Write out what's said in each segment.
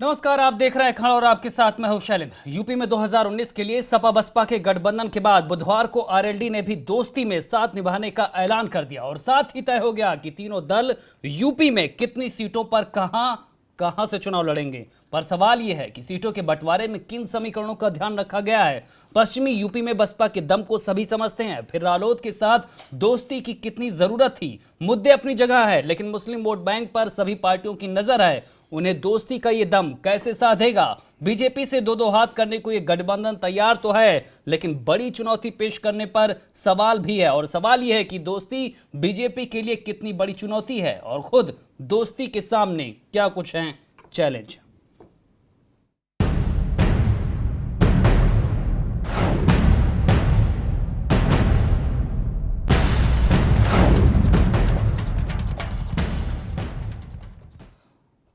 नमस्कार, आप देख रहे हैं खड़ा और आपके साथ मैं हूं शैलेंद्र। यूपी में 2019 के लिए सपा बसपा के गठबंधन के बाद बुधवार को आरएलडी ने भी दोस्ती में साथ निभाने का ऐलान कर दिया और साथ ही तय हो गया कि तीनों दल यूपी में कितनी सीटों पर कहां से चुनाव लड़ेंगे। पर सवाल यह है कि सीटों के बंटवारे में किन समीकरणों का ध्यान रखा गया है। पश्चिमी यूपी में बसपा के दम को सभी समझते हैं, फिर रालोद के साथ दोस्ती की कितनी जरूरत थी। मुद्दे अपनी जगह है, लेकिन मुस्लिम वोट बैंक पर सभी पार्टियों की नजर है। उन्हें दोस्ती का ये दम कैसे साधेगा। बीजेपी से दो हाथ करने को ये गठबंधन तैयार तो है, लेकिन बड़ी चुनौती पेश करने पर सवाल भी है। और सवाल यह है कि दोस्ती बीजेपी के लिए कितनी बड़ी चुनौती है और खुद दोस्ती के सामने क्या कुछ है चैलेंज।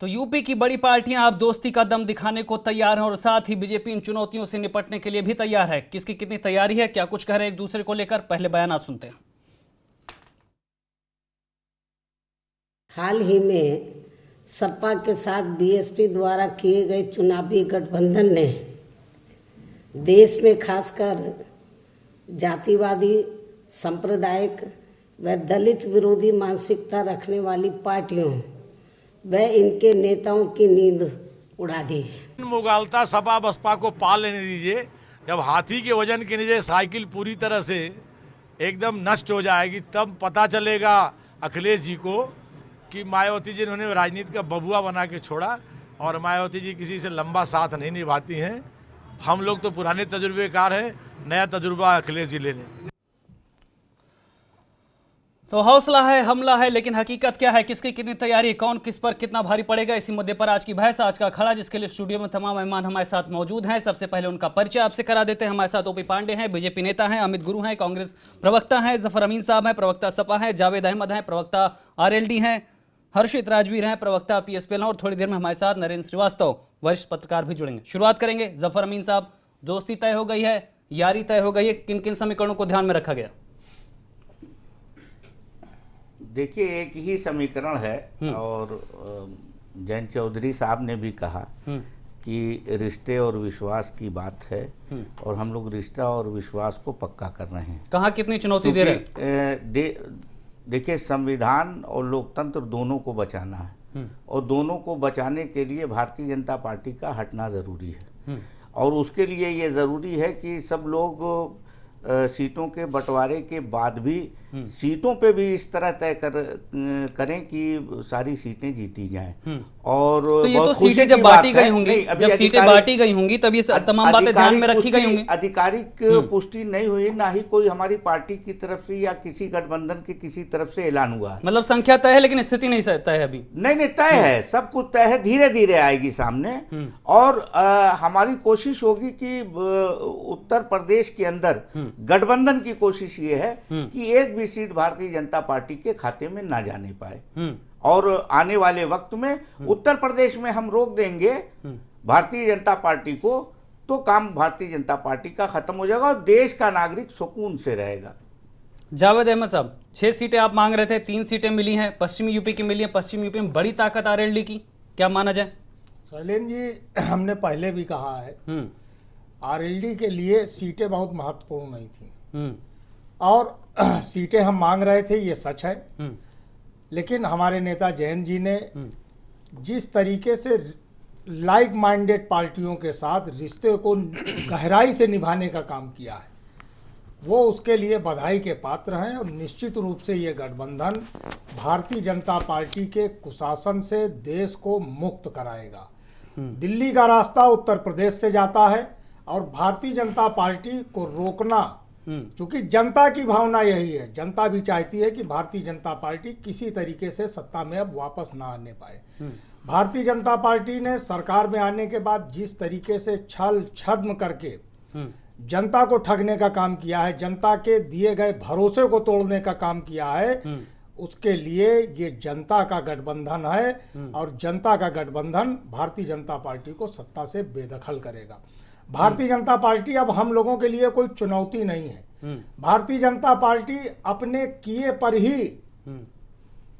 तो यूपी की बड़ी पार्टियां अब दोस्ती का दम दिखाने को तैयार हैं और साथ ही बीजेपी इन चुनौतियों से निपटने के लिए भी तैयार है। किसकी कितनी तैयारी है, क्या कुछ कह रहे हैं एक दूसरे को लेकर, पहले बयान सुनते हैं। हाल ही में सपा के साथ बीएसपी द्वारा किए गए चुनावी गठबंधन ने देश में खासकर जातिवादी, सांप्रदायिक व दलित विरोधी मानसिकता रखने वाली पार्टियों वह इनके नेताओं की नींद उड़ा दी है। मुगालता सपा बसपा को पाल लेने दीजिए। जब हाथी के वजन के नीचे साइकिल पूरी तरह से एकदम नष्ट हो जाएगी, तब पता चलेगा अखिलेश जी को कि मायावती जी उन्होंने राजनीति का बबुआ बना के छोड़ा और मायावती जी किसी से लंबा साथ नहीं निभाती हैं। हम लोग तो पुराने तजुर्बेकार हैं, नया तजुर्बा अखिलेश जी ले लें। तो हौसला है, हमला है, लेकिन हकीकत क्या है, किसकी कितनी तैयारी, कौन किस पर कितना भारी पड़ेगा, इसी मुद्दे पर आज की बहस, आज का खड़ा, जिसके लिए स्टूडियो में तमाम मेहमान हमारे साथ मौजूद हैं। सबसे पहले उनका परिचय आपसे करा देते हैं। हमारे साथ ओपी पांडे हैं, बीजेपी नेता हैं, अमित गुरु हैं, कांग्रेस प्रवक्ता हैं, जफर अमीन साहब हैं, प्रवक्ता सपा हैं, जावेद अहमद हैं, प्रवक्ता आरएलडी हैं, हर्षित राजवीर हैं, प्रवक्ता पीएसपीएल हैं, और थोड़ी देर में हमारे साथ नरेंद्र श्रीवास्तव वरिष्ठ पत्रकार भी जुड़ेंगे। शुरुआत करेंगे जफर अमीन साहब। दोस्ती तय हो गई है, यारी तय हो गई है, किन किन समीकरणों को ध्यान में रखा गया? देखिए, एक ही समीकरण है और जैन चौधरी साहब ने भी कहा कि रिश्ते और विश्वास की बात है और हम लोग रिश्ता और विश्वास को पक्का कर रहे हैं। कहाँ कितनी चुनौती दे रहे? देखिए, संविधान और लोकतंत्र दोनों को बचाना है और दोनों को बचाने के लिए भारतीय जनता पार्टी का हटना ज़रूरी है और उसके लिए ये ज़रूरी है कि सब लोग सीटों के बंटवारे के बाद भी सीटों पे भी इस तरह तय करें कि सारी सीटें जीती जाएं। और तो ये तो सीटें जब बांटी गई होंगी, जब सीटें बांटी गई होंगी तब ये तमाम बातें ध्यान में रखी गई होंगी। आधिकारिक पुष्टि नहीं हुई, ना ही कोई हमारी पार्टी की तरफ से या किसी गठबंधन के किसी तरफ से ऐलान हुआ है। मतलब संख्या तय है लेकिन स्थिति नहीं तय है अभी। नहीं, तय है, सब कुछ तय है, धीरे धीरे आएगी सामने। और हमारी कोशिश होगी कि उत्तर प्रदेश के अंदर गठबंधन की कोशिश ये है कि एक भी सीट भारतीय जनता पार्टी के खाते में ना जाने पाए और आने वाले वक्त में उत्तर प्रदेश में हम रोक देंगे भारतीय जनता पार्टी को, तो काम भारतीय जनता पार्टी का खत्म हो जाएगा और देश का नागरिक सुकून से रहेगा। जावेद अहमद साहब, 6 सीटें आप मांग रहे थे, 3 सीटें मिली हैं, पश्चिमी यूपी की मिली है। पश्चिमी यूपी में बड़ी ताकत आरएलडी की, क्या माना जाए? शैलेंद्र जी, हमने पहले भी कहा है आरएलडी के लिए सीटें बहुत महत्वपूर्ण नहीं थी और सीटें हम मांग रहे थे, ये सच है। लेकिन हमारे नेता जैन जी ने जिस तरीके से लाइक माइंडेड पार्टियों के साथ रिश्ते को गहराई से निभाने का काम किया है, वो उसके लिए बधाई के पात्र हैं और निश्चित रूप से ये गठबंधन भारतीय जनता पार्टी के कुशासन से देश को मुक्त कराएगा। दिल्ली का रास्ता उत्तर प्रदेश से जाता है और भारतीय जनता पार्टी को रोकना, क्योंकि जनता की भावना यही है, जनता भी चाहती है कि भारतीय जनता पार्टी किसी तरीके से सत्ता में अब वापस ना आने पाए। भारतीय जनता पार्टी ने सरकार में आने के बाद जिस तरीके से छल छद्म करके जनता को ठगने का काम किया है, जनता के दिए गए भरोसे को तोड़ने का काम किया है, उसके लिए ये जनता का गठबंधन है और जनता का गठबंधन भारतीय जनता पार्टी को सत्ता से बेदखल करेगा। भारतीय जनता पार्टी अब हम लोगों के लिए कोई चुनौती नहीं है। भारतीय जनता पार्टी अपने किए पर ही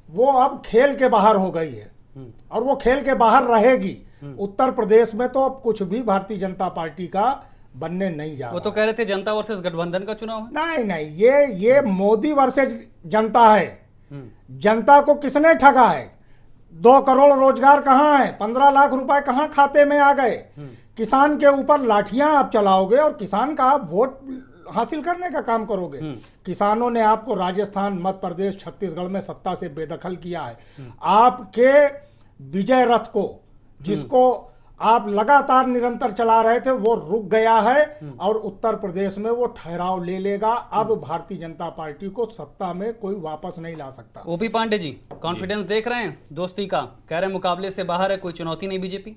वो अब खेल के बाहर हो गई है और वो खेल के बाहर रहेगी। उत्तर प्रदेश में तो अब कुछ भी भारतीय जनता पार्टी का बनने नहीं जा वो रहा। तो कह रहे थे जनता वर्सेस गठबंधन का चुनाव है। नहीं नहीं, ये मोदी वर्सेज जनता है। जनता को किसने ठगा है? 2 करोड़ रोजगार कहाँ है? 15 लाख रुपए कहाँ खाते में आ गए? किसान के ऊपर लाठियां आप चलाओगे और किसान का आप वोट हासिल करने का काम करोगे। किसानों ने आपको राजस्थान, मध्य प्रदेश, छत्तीसगढ़ में सत्ता से बेदखल किया है। आपके विजय रथ को, जिसको आप लगातार निरंतर चला रहे थे, वो रुक गया है और उत्तर प्रदेश में वो ठहराव ले लेगा। अब भारतीय जनता पार्टी को सत्ता में कोई वापस नहीं ला सकता। ओपी पांडे जी, कॉन्फिडेंस देख रहे हैं दोस्ती का? कह रहे हैं मुकाबले से बाहर है, कोई चुनौती नहीं बीजेपी।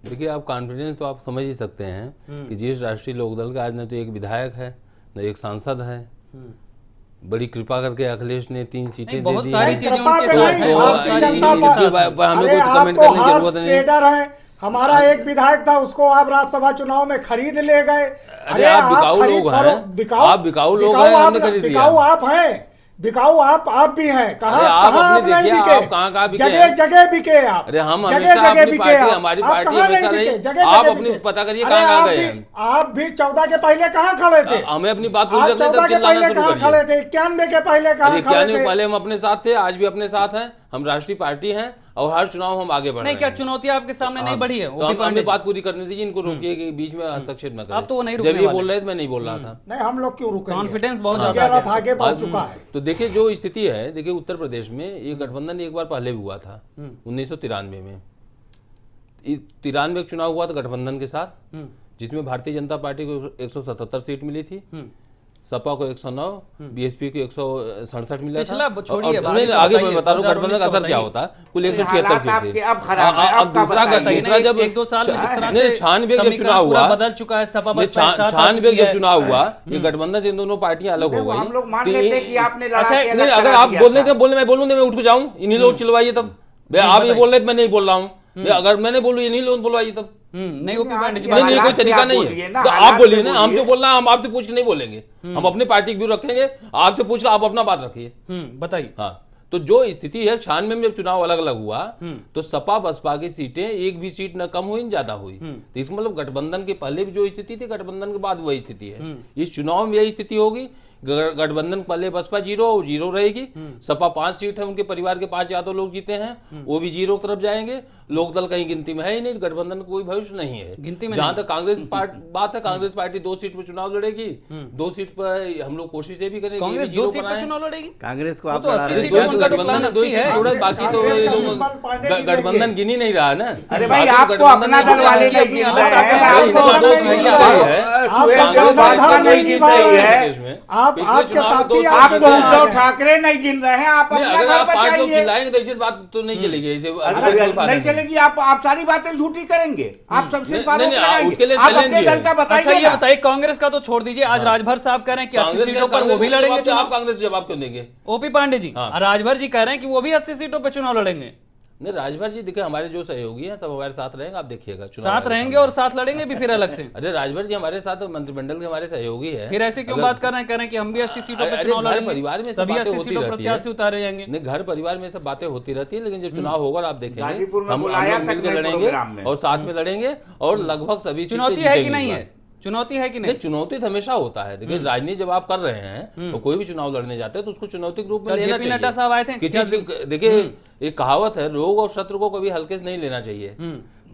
देखिए, आप कॉन्फिडेंस तो आप समझ ही सकते हैं कि जिस राष्ट्रीय लोकदल का आज न तो एक विधायक है न एक सांसद है, बड़ी कृपा करके अखिलेश ने 3 सीटें दे बहुत दी सारी हैं। चीजें कृपा उनके पे साथ नहीं, है, आप बहुत सारी जनता चीजें उनके पार्टी- साथ है। हमें अरे कोई कमेंट आप तो करने की हार्स जरूरत नहीं। ट्रेडर हैं। हमारा एक विधायक था, उसको आप राज्यसभा चुनाव में खरीद ले गए। अरे आप बिकाऊ खरीद लोग फरो- हैं। बिकाऊ- आप बिकाऊ लोग बिकाऊ हैं, आप- हमने खरीद लिया। बिकाऊ आप हैं, बिकाऊ आप भी हैं। कहाँ अरे आप कहाँ अपने नहीं देखिए, बिके? आप कहाँ बिके जगह हैं? जगह बिके आप। अरे हम जगह हमेशा जगह अपनी बिके पार्टी, आप। हमारी आप पार्टी कहाँ हमेशा नहीं रही। बिके? जगह आप जगह अपनी बिके। पता करिए अरे कहाँ आप गए भी- हैं। आप भी 14 के पहले कहाँ खड़े थे? हमें अपनी बात पूरी आप करने 14 तक के चिल्लाना पहले शुरू कहाँ खड़े करिए। थे? 91 के पहले कहाँ अरे खड़े 91 थे? पहले हम अपने साथ थे, आज भी अपने साथ हैं। हम राष्ट्रीय पार्टी हैं और हर चुनाव हम आगे बढ़ रहे नहीं, हैं। क्या चुनौतियां आपके सामने नहीं बढ़ी है? तो ओपी हम पांडे अपनी जी। बात पूरी करने दीजिए, इनको रोकिए कि बीच में हस्तक्षेप न करें। अब तो वो नहीं जब रुकने ये वाले। बोल रहे थे मैं नहीं बोल रहा था। नहीं, हम लोग क्यों रुके? कॉन्फिडेंस बहुत ज्यादा रथ है। आगे बढ़ चुका है। तो देखिए जो स्थिति है, देखिए उत्तर प्रदेश में ये गठबंधन एक बार पहले भी हुआ था 1993 में। 93 चुनाव हुआ था गठबंधन के साथ, जिसमें भारतीय जनता पार्टी को 177 सीट मिली थी, सपा को 109, बीएसपी को 167 मिला पिछला था। छोड़िए, और बाकी नहीं, तो आगे मैं बताइए, बता रहा हूँ 2019 गठबंधन का असर क्या बताइए। होता है। कुल हालात 176 आपके सीटें। अब खराब है, अब का दूसरा बताइए। दूसरा जब 1-2 साल में जिस तरह नहीं, से 96 जब समीकरण चुनाव पूरा हुआ, बदल चुका है, सपा बसपा एक साथ आ 96 चुकी जब है। चुनाव हुआ, ये गठबंधन इन दोनों पार्टियां अलग हो वो गई। हम लोग मान तो लेते ये- हैं कि आपने लड़ा अच्छा, के अलग नहीं, अगर करा आप दिया बोलने था। थे बोले मैं बोलूँ मैं उठ के जाऊं, इन्हीं लोग चिल्वाइए तब। आप ये बोल रहे थे मैं नहीं बोल रहा हूँ, अगर मैंने बोलू इन्हीं लोग बुलवाइए तब। नहीं ओपी पांडे जी, नहीं, कोई हालात तरीका पे आप नहीं बोलिए है। ना, तो आप हालात बोलिए पे ना, हम बोलिए। जो बोल रहे हैं हम आपसे पूछ के नहीं बोलेंगे। हम अपने पार्टी की भी रखेंगे, आपसे पूछ के आप अपना बात रखिए। बताइए। हाँ, तो जो स्थिति है 96 में जब चुनाव अलग अलग हुआ तो सपा बसपा की सीटें एक भी सीट न कम हुई न ज्यादा हुई। तो इसका मतलब गठबंधन के पहले भी जो स्थिति थी, गठबंधन के बाद वही स्थिति है। इस चुनाव में यही स्थिति होगी। गठबंधन पहले बसपा 0 रहेगी, सपा 5 सीट है, उनके परिवार के 5 यादव लोग जीते हैं, वो भी 0 की तरफ जाएंगे। लोकदल कहीं गिनती में है ही नहीं, गठबंधन का कोई भविष्य नहीं है। गिनती में जहां तक कांग्रेस बात है, कांग्रेस पार्टी 2 सीट पर चुनाव लड़ेगी, 2 सीट पर हम लोग कोशिश ये भी करेंगे कांग्रेस कि 2 जीरो सीट पर बनाएं। चुनाव लड़ेगी। कांग्रेस को वो आप तो बढ़ा 80 रहे सीटों हैं। का तो प्लान गठबंधन 2 80 है। सीट छोड़ो, बाकी तो कांग्रेस ये का लोग सिंबल पांडे जी गठबंधन देंगे। गिन ही नहीं रहा है ना। अरे भाई बाकी तो आपको गठबंधन अपना नहीं दल वाले गिन रहा है। नहीं गिन अलग रहे हैं। ताकत है, इस बार अलग दो ताकत सीट है। आ रही है। सुहेल कांग्रेस देव पार्टी भाजपा तो नहीं जीत गिन रही रही है। प्रदेश में। आप पिछले आपके चुनाव में साथी 2 आपसे आपको नहीं आ उद्धव रहे हैं। ठाकरे नहीं गिन रहे हैं, आप नहीं, अपना अगर घर आप 5 लोग बचाइए। चिल्लाएंगे तो इसे बात तो नहीं चलेगी। इसे नहीं चलेगी। आप सारी बातें झूठी करेंगे, आप सब सिर्फ नहीं, आरोप नहीं, लगाएंगे। उसके लिए आप challenge अपने है। दल का अच्छा बताइए ये ना। बताइए, कांग्रेस का तो छोड़ दीजिए, आज राजभर साहब कह रहे हैं कि 80 सीटों पर वो भी लड़ेंगे आप चुनाव। कांग्रेस जवाब क्यों देंगे? ओपी पांडे जी, हाँ। राजभर जी कह रहे हैं कि वो भी 80 सीटों पर चुनाव लड़ेंगे। नहीं, राजभर जी देखिए हमारे जो सहयोगी हैं सब हमारे साथ रहेंगे, आप देखिएगा चुनाव साथ आगे रहेंगे सामने। और साथ लड़ेंगे भी फिर अलग से। अरे राजभर जी हमारे साथ मंत्रिमंडल के हमारे सहयोगी है। फिर ऐसे क्यों बात कर रहे हैं? कह रहे हैं कि हम भी 80 सीटों पर अरे चुनाव घर लड़ेंगे, परिवार में सब सभी बातें 80 होती सीटों पर रहती है। प्रत्याशी उतारे जाएंगे। नहीं, घर परिवार में सब बातें होती रहती है, लेकिन जब चुनाव होगा आप देखेंगे गाजीपुर में हम बुलाया लोग तक मिलकर मैं लड़ेंगे प्रोग्राम में। और साथ में लड़ेंगे और लगभग सभी सीटें चुनौती है कि जीतेंगे नहीं इस है? बार। चुनौती है कि नहीं, नहीं? चुनौती तो हमेशा होता है। देखिए राजनीति जब आप कर रहे हैं और कोई भी चुनाव लड़ने जाते हैं तो उसको चुनौती के रूप में कल लेना JP चाहिए। नड्डा साहब आए थे। कि चीज देखिए एक कहावत है, रोग और शत्रु को कभी हल्के से नहीं लेना चाहिए।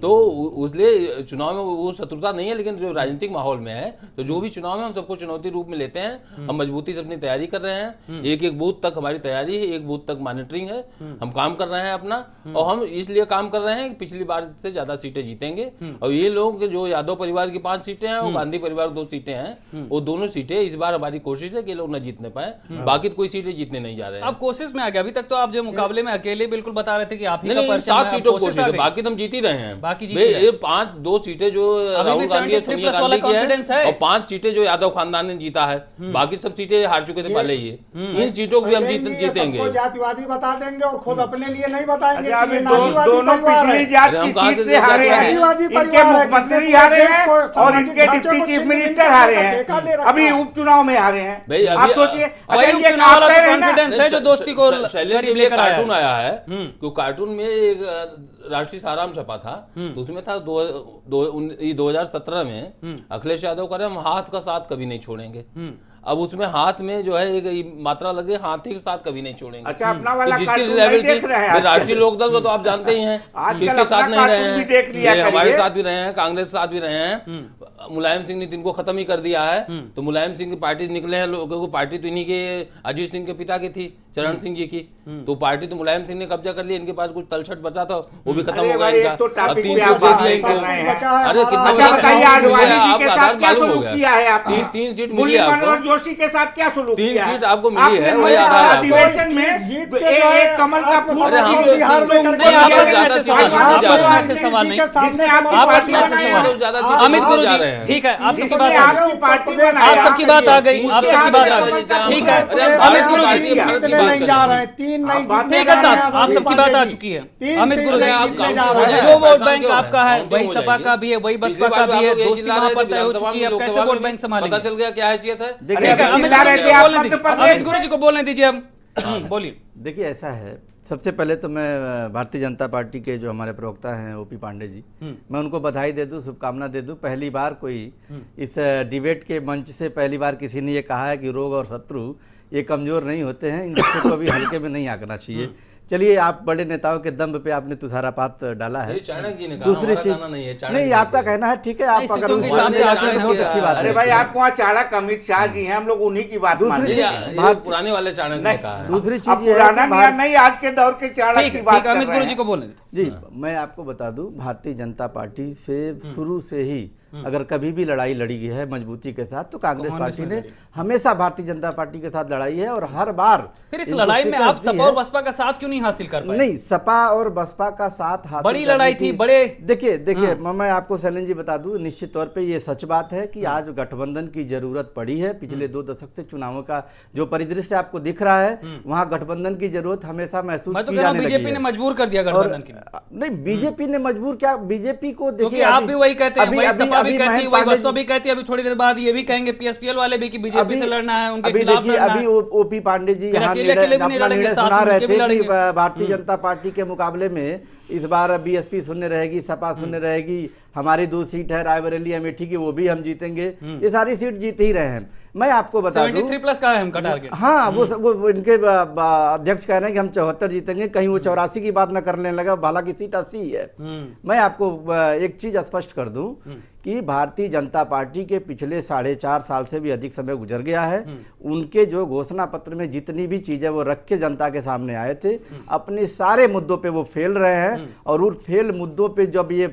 तो उसलिए चुनाव में वो शत्रुता नहीं है, लेकिन जो राजनीतिक माहौल में है तो जो भी चुनाव में हम सबको चुनौती रूप में लेते हैं। हम मजबूती से अपनी तैयारी कर रहे हैं, एक एक बूथ तक हमारी तैयारी है, एक बूथ तक मॉनिटरिंग है, हम काम कर रहे हैं अपना। और हम इसलिए काम कर रहे हैं कि पिछली बार से ज्यादा सीटें जीतेंगे। और ये लोग जो यादव परिवार की 5 सीटें हैं और गांधी परिवार 2 सीटें हैं, वो दोनों सीटें इस बार हमारी कोशिश है कि लोग न जीतने पाए, बाकी तो कोई सीटें जीतने नहीं जा रहे हैं। अब कोशिश में आ गया। अभी तक तो आप जो मुकाबले में अकेले बिल्कुल बता रहे थे कि आप ही का नहीं, परचम 7 है, अब सीटों को कोशिश आ कोशिश है, गई। बाकी तो हम जीत ही रहे हैं। बाकी जीत भाई, रहे हैं। ये 2 सीटें जो राहुल भी गांधी और 73 सोनिया प्लस वाला गांधी की confidence है। है और 5 सीटें जो यादव खानदान ने जीता है, बाकी सब सीटें हार चुके थे पहले ही। 3 सीटों को भी हम जीतेंगे। सबको जातिवादी बता देंगे और खुद अपने लिए नहीं बताएंगे अच्छा, कि ये अभी नाजीवादी दोनों परिवार है। पिछली जात अरे हम की कहाँ सीट से से हारे हैं। नाजीवादी इनके परिवार है, मुख्यमंत्री जिसने हारे देश हैं को और सामाजिक इनके ढांचे डिप्टी को चीफ छीनने मिनिस्टर का हारे ठेका ले हैं। रखा अभी है। उपचुनाव में हारे हैं। भाई, आप अभी- सोचिए। वही अच्छा, ये उपचुनाव आप वाला कह तो रहे हैं ना, confidence है जो दोस्ती को शैलेंद्र करीब के लेकर आया कार्टून है। आया है, क्यों कार्टून में एक राष्ट्रीय सारांश छपा था तो उसमें था 2017 में अखिलेश यादव कह रहे हम हाथ का साथ कभी नहीं छोड़ेंगे। अब उसमें हाथ में जो है एक मात्रा लगे, हाथी के साथ कभी नहीं छोड़ेंगे। अच्छा, अपना वाला तो कार्टून जिसकी नहीं लेवल देख रहे हैं आजकल। राष्ट्रीय लोकदल को तो आप जानते ही हैं, आजकल किसके साथ अपना नहीं रहे कार्टून भी हैं, देख लिया ये हमारे करिए। साथ भी रहे हैं, कांग्रेस के साथ भी रहे हैं। मुलायम सिंह ने इनको खत्म ही कर दिया है। तो मुलायम सिंह की पार्टी निकले हैं, लोगों को पार्टी तो इन्हीं के अजीत सिंह के पिता की थी, चरण सिंह जी की। तो पार्टी तो मुलायम सिंह ने कब्जा कर लिया, इनके पास कुछ तलछट बचा था वो भी खत्म अरे हो गया भाई, इनका। एक तो अब टॉपिक 3 पे सीट आप दे बात दिए नहीं इनको। कर रहे हैं। अरे कितना अच्छा बताइए, आडवाणी जी आपका के आधार साथ क्या मालूम हो सलूक गया। किया है आपने? तीन सीट मिली मुरली है आपको। मनोहर जोशी के साथ क्या सलूक 3 किया है? सीट आपको मिली है, आपने वही आधार है आपको। अधिवेशन में जीत के जो है एक कमल का फूल अरे हम तो बिहार में तो करके नहीं, आपस दिया में गया। ऐसे सवाल नहीं, आपस आपस में में ऐसे सवाल नहीं। जिसने आपकी आपस पार्टी में ऐसे बनाया, सवाल। ज्यादा अमित गुरु जा जी, रहे हैं। ठीक है, आप सबकी जिसने बात आ आपकी गई, पार्टी आप बनाया, सबकी बात आ गई, आप उसके सबकी बात आ हाथ गई, में कमल का ठीक फूल है। है। अमित गुरु भारत जी, की बात जीतने नहीं जा करें। रहे हैं, 3 नहीं बात जीतने ठीक है जा साहब, रहे हैं, आप सबकी बात आ जी। चुकी है। 3 अमित सीट गुरु जी, नहीं आप जीतने काम जा हो रहे हैं। जाए। जो वोट परेशान बैंक क्यों आपका हैं? है क्यों वही हो सपा जाएंगे? का भी है, वही बसपा पिछली का बार भी है, आप लोग ये दोस्ती चिल्ला वहां रहे पर थे तय हो विधानसभा चुकी है, में, अब कैसे लोकसभा वोट में बैंक पता संभालेंगे? चल गया क्या हैसियत है। अरे ठीक है, अभी अमित चिल्ला गुरु रहे जी थे को आप बोलने मध्य दीजिए, प्रदेश अमित गुरु जी को बोलने दीजिए अब। बोलिए। देखिए ऐसा है, सबसे पहले तो मैं भारतीय जनता पार्टी के जो हमारे प्रवक्ता हैं ओपी पांडे जी, मैं उनको बधाई दे दूं, शुभकामना दे दूं। पहली बार कोई इस डिबेट के मंच से पहली बार किसी ने ये कहा है कि रोग और शत्रु ये कमज़ोर नहीं होते हैं, इन बच्चों को अभी हल्के में नहीं आंकना चाहिए। चलिए, आप बड़े नेताओं के दम पे आपने तुषारापात डाला है। ये चाणक्य जी ने कहा, दूसरी हमारा चीज कहना नहीं है, चाणक्य नहीं, जी आपका ने कहना है, ठीक है, आप नहीं, अगर स्थितियों उस के हिसाब से मानने आचरण जाते हैं बहुत होता अच्छी है। बात अरे है। भाई, आपको वहाँ चाणक्य अमित शाह जी हैं, हम लोग उन्हीं की बात दूसरी मानते चीज- हैं। ये पुराने वाले चाणक्य ने कहा है। दूसरी अब चीज ये है पुराना कि नियम नहीं, आज के दौर के चाणक्य ठीक की है, बात ठीक है, कर अमित रहे गुरु जी हैं। को बोलने दीजिए। जी, मैं आपको बता दूं, भारतीय जनता पार्टी से शुरू से ही अगर कभी भी लड़ाई लड़ी गई है मजबूती के साथ, तो कांग्रेस पार्टी ने हमेशा भारतीय जनता पार्टी के साथ लड़ाई है और हर बार फिर इस इनको लड़ाई में शिकस्त आप दी सपा है। और बसपा का साथ क्यों नहीं हासिल कर पाए? नहीं, सपा और बसपा का साथ हासिल बड़ी करने लड़ाई की- थी, बड़े देखिए मैं आपको शैलेंद्र जी बता दूं, निश्चित तौर पे ये सच बात है कि आज गठबंधन की जरूरत पड़ी है। पिछले 2 दशक से चुनावों का जो परिदृश्य आपको दिख रहा है, वहाँ गठबंधन की जरूरत हमेशा महसूस मैं तो की कह रहा हूँ जाने बीजेपी लगी ने है। मजबूर कर दिया और गठबंधन के लिए। नहीं, बीजेपी ने मजबूर क्या, बीजेपी को क्योंकि देखिए, आप अभी- भी वही कहते हैं, अभी- वही अभी- सपा भी अभी कहती है, महेंद्र वही पांडे बसपा जी- भी कहती है, अभी थोड़ी देर बाद ये भी कहेंगे पीएसपीएल वाले भी कि बीजेपी अभी- से लड़ना है, उनके अभी खिलाफ देखिए, लड़ना अभी है। ओपी पांडे जी फिर यहाँ अकेले भी नहीं अपना लड़ेंगे, निर्णय साथ सुना में रहे उनके भी थे कि लड़ेंगे। भारतीय जनता पार्टी के मुकाबले में इस बार बीएसपी शून्य रहेगी, सपा शून्य रहेगी, हमारी 2 सीट है रायबरेली अमेठी की, वो भी हम जीतेंगे। ये सारी सीट जीत ही रहे हैं। मैं आपको बता दूं, 73+ का है हमका टारगेट। हाँ, वो इनके अध्यक्ष कह रहे हैं कि हम 74 जीतेंगे, कहीं वो 84 की बात न करने लगा, हालांकि सीट 80 ही है। मैं आपको एक चीज स्पष्ट कर दूं कि भारतीय जनता पार्टी के पिछले 4.5 साल से भी अधिक समय गुजर गया है। उनके जो घोषणा पत्र में जितनी भी चीजें वो रख के जनता के सामने आए थे, अपने सारे मुद्दों पे वो फेल रहे हैं। और उन फेल मुद्दों पे जब ये